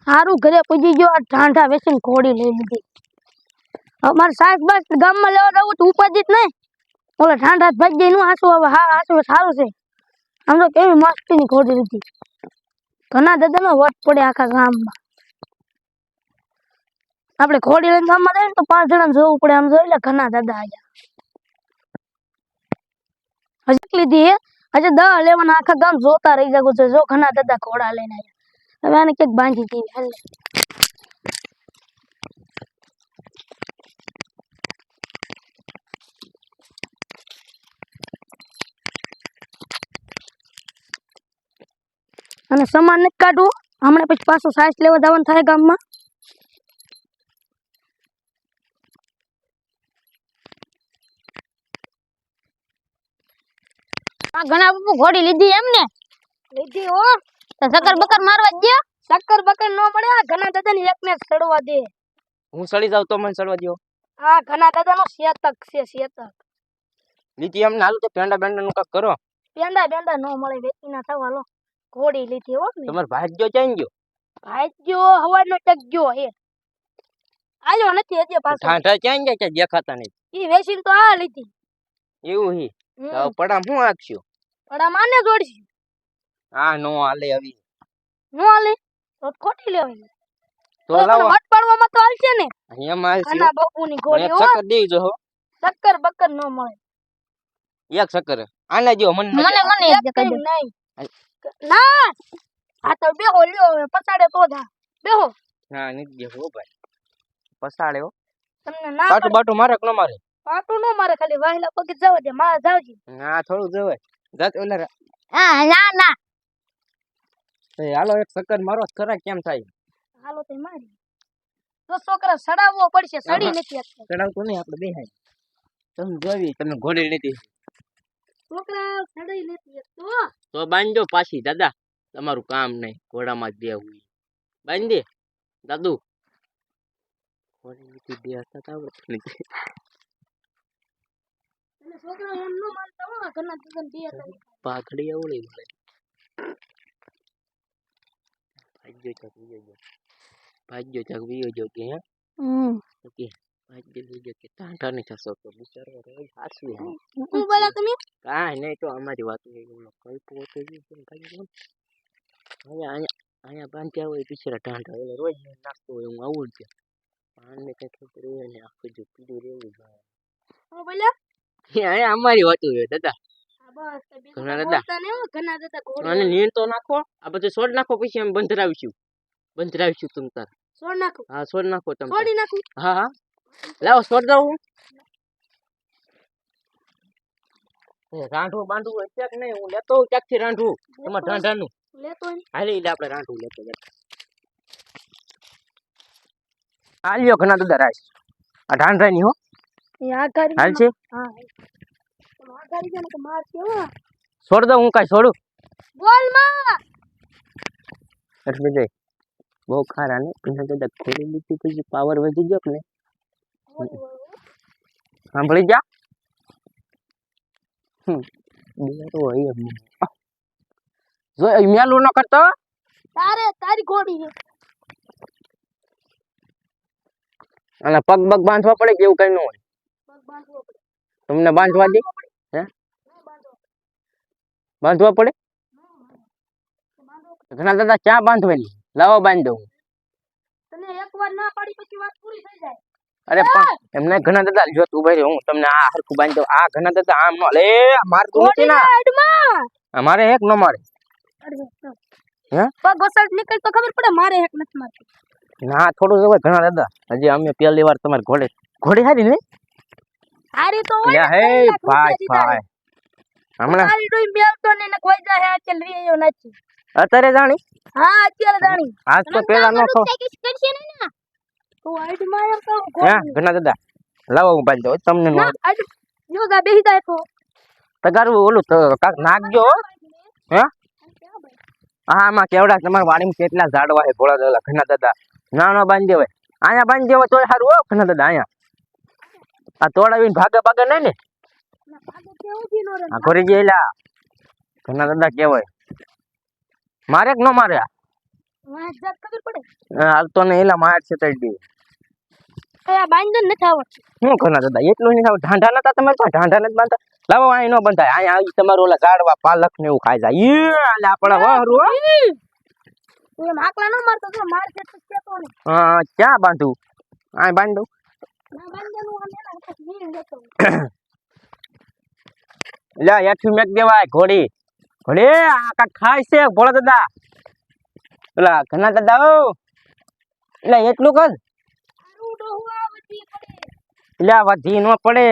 હારું ઘરે પૂજી ગયો આ ઠાંઠા વેચીને ઘોડી લઈ લીધી. અમારે સાસ બસ ગામમાં લેવા જવું તો ઉપાધિ જ નહીં. ઓલા ઠાંઠા ભાઈ જઈ નું હાસું હવે હા હાસું સારું છે. આમ તો કેવી મસ્તીની ઘોડી લીધી. ઘણા દાદાનો વટ પડે આખા ગામમાં. આપણે ઘોડી લઈને ગામમાં જઈએ ને તો 5 જણા જોવું પડે. આમ જોઈ એટલે ઘણા દાદા આયા હજી લીધી હે. હજી 10 લેવાના આખા ગામ જોતા રહી જાગું છે. જો ઘણા દાદા ઘોડા લઈને આવ્યા. હવે આને ક્યાંક બાંધી દીધી હાલે. અને સામાન નથી કાઢવું. હમણાં પછી પાછું સાઈસ લેવા જવાનું થાય ગામમાં. ઘણા બાપુ ઘોડી લીધી એમ ને? લીધી હો. તો શક્કર બકર મારવા જ દે. શક્કર બકર નો મળે. આ ઘણા દાદા ને એકને સડવા દે. હું સડી જાવ તો મને સડવા દો. આ ઘણા દાદા નો શેતક છે. શેતક લીધી એમને હાલ તો પેંડા બેંડા નું કાક કરો. પેંડા બેંડા નો મળે. વેચી ના થવા લો. ઘોડી લીધી હો. તમાર ભાગ્યો ચાઈ ગયો. ભાગ્યો હવાનો ટક ગયો હે. આયો નથી હજી પાછો. ઠાઠા ચાઈ ગયા કે દેખાતા નહીં. ઈ વેચીને તો આ લીધી. એવું હી. તો પડામ હું આખશું. પડામ આને જોડશું. હા નો હાલે આવી. નો હાલે તો ખોટી લેવાય. તો લાવો વટ પાડવામાં તો હાલશે ને. અહીંયા માં હાલશે. આના બાપુની ઘોડી હો. શક્કર દેજો હો. શક્કર બક્કર નો મળે. એક શક્કર આને જો મને એક કહી દે. નહીં ના આ તો બેહો લ્યો. હવે પસાડે તો જા બેહો. ના નથી દેખો ભાઈ. પસાડે હો. તમને ના પાટુ બાટુ મારે કે ન મારે? પાટુ નો મારે. ખાલી વાહલા પગે જાવ દે. માં જાવજી. ના થોડું જવાય. જાત ઓલા હા ના ના હાલો એક શક્કર મારો ખરા કેમ થાય? હાલો તે મારી. તો છોકરા સડાવવો પડશે. સડી નથી શકતો. સડાવતો નહીં આપણે બેહાય. તમે જોવી તમે ઘોડી નથી. છોકરા સડી નથી શકતો. તો બાંધજો પાછી દાદા. તમારું કામ નહીં. ઘોડામાં જ દેવું. બાંધ દે દાદુ. ઘોડી નથી બે હતા આવડત નથી. એટલે છોકરા એમ નો માનતા હો. ઘરના દીકન બે હતા. પાઘડી આવડી મળે. ભાગ્યો ચક વિયો જો. ભાગ્યો ચક વિયો જો કે હે. ઓકે ભાગ્યો વિયો કે ટાંટા નહીં થશો તો બિચારો રોજ હાસવી. હું બોલા તમે? કાંઈ નહીં તો અમારી વાત કઈ પોતે કેમ ભાગ્યો. હવે અહીંયા બાંધ્યા હોય બિચારા ટાંટા એટલે રોજ નાખતો હોય. હું આવું જ પાનને કઈ ખબર હોય ને આખું જો પીડું રહેવું જોઈએ. હું બોલા? અહીંયા અમારી વાત હોય દાદા. ઘણા દાદા અને નીર તો નાખો. આ બધું છોડ નાખો પછી એમ બંધરાવીશું તમે તાર. છોડ નાખો. હા છોડ નાખો તમે. છોડી નાખું. હા હા લાવો છોડ દઉં. રાંધવું બાંધવું અત્યારે નહીં. હું લેતો હોઉં ક્યાંકથી રાંધવું. તમારે ઢાંઢાનું લેતો હાલી લે. આપણે રાંધવું લેતો હાલ્યો ઘણા દાદા રાઈસ. આ ઢાંઢાની હો. હાલ છે. હા છોડ દઉં હું કાંઈ છોડું. બોલ માં એટલે જઈ બહુ ખારા ને ઘણા દાદા ખોલી લીધી પછી પાવર વધી ગયો કે ને. સાંભળી જા. જો મેલું ન કરતો. તારી ઘોડી છે. અને પગ બગ બાંધવા પડે કે એવું કઈ ન હોય? તમને બાંધવા દે? હે બાંધવા પડે? ઘણા દાદા ક્યાં બાંધવાની? લાવો બાંધ દઉં. તને એકવાર ના પાડી પછી વાત પૂરી થઈ જાય. અરે પણ એમને ઘણા દાદા જો તું ભાઈ હું તમને આ હરખું બાંધ દઉં. આ ઘણા દાદા આમ નો લે મારતું નથી ના. અમારે એક ન મારે. હે પગ વસળ નીકળ તો ખબર પડે. મારે એક નથી મારતું. ના થોડું જવાય ઘણા દાદા. હજી અમે પહેલી વાર તમારે ઘોડી હારી ને હારી તો હે ભાઈ ભાઈ હમણાં હારી ડોઈ મેલતો ને ને કોઈ જાય આ ચલ રીયો નથી. અત્યારે જાણી? હા અત્યારે જાણી. આજ તો પેલા નો ખો. કરશે ને ના તો આઈડ માં તો હે ઘણા દાદા લાવો હું બાંધ દઉં તમને નો. આઈડ યોગા બેહી જાય તો તગારું ઓલું કાક નાખજો. હે હા આમાં કેવડા તમારા વાડીમાં કેટલા ઝાડવા છે ભોળા દાદા ઘણા દાદા. ના બાંધી દેવાય. અહીંયા બાંધી દેવાય તોય સારું હો ઘણા દાદા. અહીંયા આ તોડાવીને ભાગે ભાગે નહીં ને. આ ઘોરી ગયેલા ઘણા દાદા કેવાય. મારે કે ન મારે? વાહ જાત ખબર પડે હાલ તો ને એલા માર છે તડી એ આ બાંધન નથી આવડતું શું ઘણા દાદા એટલું નહીં થાવ ઢાંઢા નતા તમારે પાસે ઢાંઢા નથી બાંધતા લાવો અહીં નો બંધાય અહીંયા આવી તમારું ઓલા ઝાડવા પાલક ને એવું ખાઈ જાય આલે આપણા વહરું હો એ માકલા નો મારતો તો માર છે તો કેતો ને હા ક્યાં બાંધું આ બાંધું ના બાંધવાનું આમ એના હાથે નીર લેતો લે હેઠું મેક દેવાય ઘોડી ઘોડી આ કાક ખાય છે ભોળા દાદા પેલા ઘણા દાદા ઓ એટલે એટલું કર આરું ડોહુઆ વધી પડે એટલે વધી નો પડે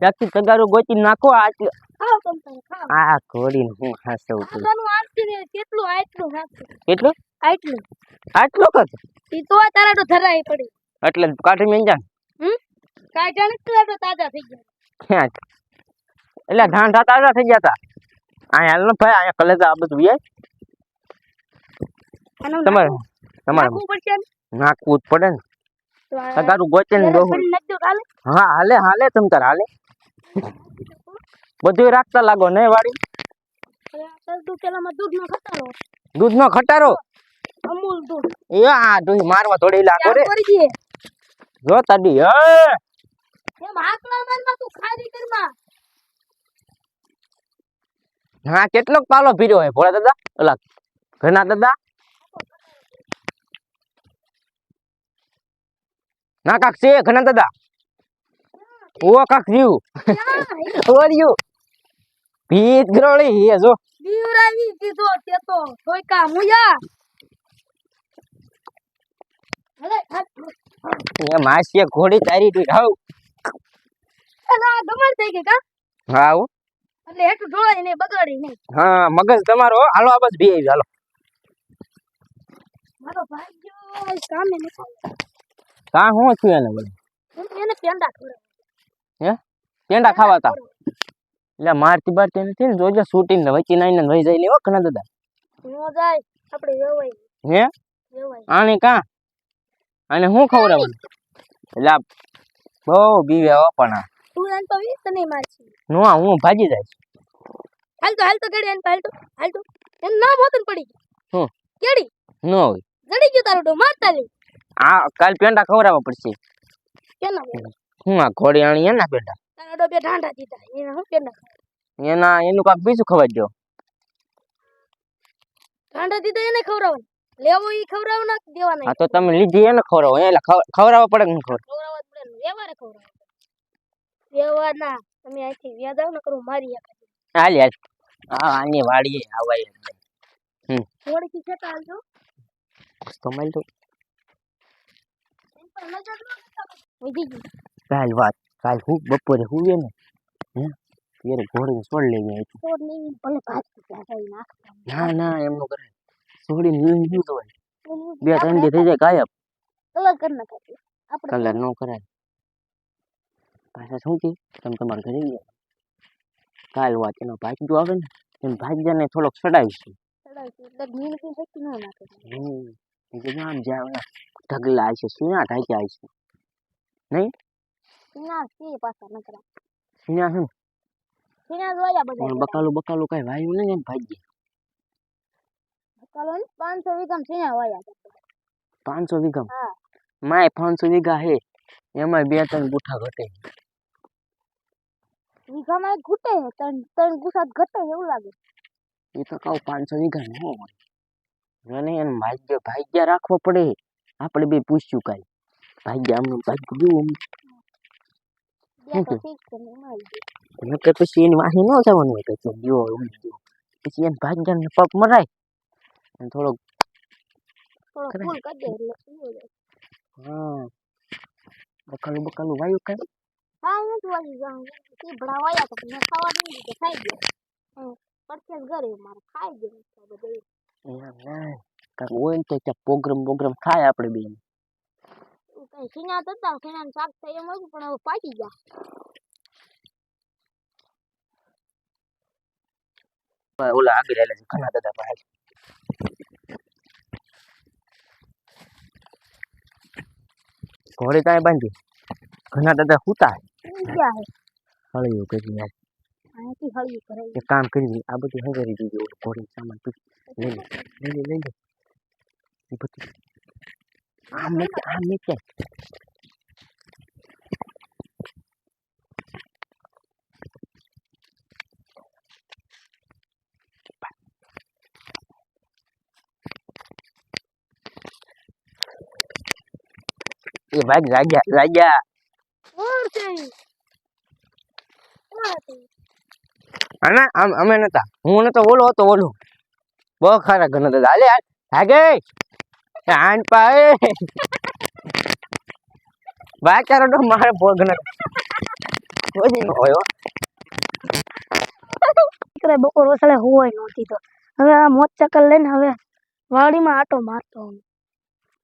ત્યાંથી તગારું ગોચી નાખો આટલું ખાવ તમ તારે ખાવ આ ઘોડી હું હાસવું છું આનું આટલું ને કેટલું આટલું નાખે કેટલું આટલું આટલું કર ઈ તો તારા તો ધરાય પડી એટલે કાઢી મેં જા કાઢા ને તો તાજા થઈ ગયા ક્યાં એટલે ઢાંઢા તાજા થઈ ગયા તા અહીંયા હાલ ને ભાઈ અહીંયા કલેજ આ બધું યાર આનું તમારે તમારે નાખવું પડશે ને? નાખવું જ પડે ને તો આ તગારું ગોચે ને જરા બહુ ફરી નાખજો કાલે હા હાલે હાલે તમ તાર હાલે બધું રાખતા લાગો ને વાડી હવે આ સરદુ પેલામાં દૂધનો ખટારો દૂધ નો ખટારો અમૂલ દૂધ એ આ દૂધ મારવા થોડી લાગો રે કરી દે જો તાડી એમ હાકલા મારમાં તું ખારી કરમાં હા કેટલોક પાલો ભીર્યો હે ભોળા દાદા ઓલા ઘરના દાદા ના કાક છે ઘણા દાદા ઓ કાક જીવ ઓરિયો ભીત ગ્રોળી હે જો દીવરાવી કીધો કેતો સોયકા મુયા હલે એ માસીએ ઘોડી તારી તું હાવ એલા ગમન થઈ ગઈ કા હાવ એટલે હેઠું ઢોળાય ને બગાડી નહીં હા મગજ તમારો હો. હાલો આ બસ બે આવી હાલો મારો ભાગ્યો કામે નીકળ કા હું છું એને બોલે એને પેંડા ખવડાવ હે પેંડા ખાવા તા એટલે મારતી બારતી નથી ને જોજો શૂટિંગ ને વચ્ચે નાઈને વહી જાય ને હો ઘણા દાદા નો જાય આપણે વેવાય હે વેવાય આને કા આને હું ખવડાવવાનું એટલે આ બહુ બીવે હો પણ આ. તું એન તો વીસ નહીં મારછી નો હું ભાજી જાય હાલ તો ગડી એન હાલ તો એન નામ હોતન પડી હું કેડી નો હોય જડી ગયો તારો ડો મારતા લે આ કાલ પેંડા ખવડાવવા પડશે કેના હું આ ઘોડી આણી એના પેંડા તારો ડો બે ઢાંઢા દીધા એને હું પેંડા એના એનું કાક બીજું ખવાઈ દો ઢાંઢા દીધા એને ખવડાવવાનું લેવો ઈ ખવડાવ ના દેવાના હા તો તમે લીધી એને ખવડાવો એટલે ખવડાવવા પડે કે નહીં ખવડાવ ખવડાવવા જ પડે ને વ્યવહારે ખવડાવ વ્યવહાર ના તમે અહીંથી વ્યાજાવ ન કરું મારી આખા હાલ યાર આ આની વાડીએ આવાય થોડી થી ખેતા હાલજો તો મળ તો એન પર નજર ન વધી ગઈ કાલ વાત કાલ હું બપોરે હુંવે ને હે ત્યારે ઘોડીને છોડ લઈ ગઈ હતી તો નહીં ભલે ભાત જાય નાખતા ના ના એમ નો કરાય છોડીને લઈ ગયું તો બે ત્રણ દી થઈ જાય ગાયબ કલર કર નાખે આપણે કલર નો કરાય પાછા શું થયું તમે તમારા ઘરે ગયા કાલ વાત એનો ભાગ્યો આવે ને એમ ભાગ્યાને થોડોક ચડાવીશું ચડાવશું એટલે નીણ થી શક્તિ ન નાખે કીધું આમ જ્યાં ઢગલા છે સુના ઢાંક્યા છે નહીં ના કે પાછા નકરા સુના છે સિના જોયા બધા ને બકાલું બકાલું કઈ વાયુ નહીં એમ ભાગ્ય બકાલો ને 500 વીઘામ સિના વાયા 500 વીઘા હા માય 500 વીઘા હે એમાં બે ત્રણ ગુઠા ઘટે વીઘામાં એક ઘૂટે ત્રણ ગુસાત ઘટે એવું લાગે એ તો કહું 500 વીઘા ન હોય મને એને ભાગ્ય રાખવો પડે આપણે બે પૂછ્યું કાંઈ ભાગ્ય આમનું ભાગ્ય કેવું બે તો ઠીક છે ને મારી નકર પછી એની વાહી ન જવાનું હોય તો દિયો પછી એને ભાગ્યને પગ મરાય અને થોડોક થોડો ફૂલ કરી દે એટલે સુઈ જાય હા બકાલું બકાલું વાયુ કાંઈ હા હું તો વાલી જાઉં ઈ ભણાવાયા તો મેં ખાવા નહીં દીધું ખાઈ ગયો પરચેસ ઘરે મારે ખાઈ ગયો બધું એમ ના કાંઈક હોય ને તો ત્યાં પ્રોગ્રામ થાય આપણે બે કઈ સિના હતા સિનાનું શાક થાય એમ હતું પણ હવે પાકી ગયા ઓલા આગળ આલે છે ઘણા દાદા પાસે ઘોડે કાંઈ બાંધી ઘણા દાદા હુતા ક્યાં હે હળિયું કરી યાર અહીંથી હળિયું કરે એક કામ કરી આ બધું હંગારી દીધું ઘોડી સામાન લઈ લે ઈ બધું આમ નીચે એ ભાગ રાજા અને અમે નતા હું નતો ઓલો હતો ઓલું બહુ ખરા ઘણા દાદા હાલે હાગે આન પાએ વાચારો તો મારે બહુ ઘણા કોઈ ન હોય દીકરા બપોર વસાડે હોય નહોતી તો હવે આ મોજ ચક્કર લઈને હવે વાડીમાં આટો મારતો હું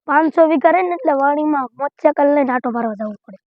500 વીઘા રહે ને એટલે વાડીમાં મોજ ચક્કર લઈને આટો મારવા જવું પડે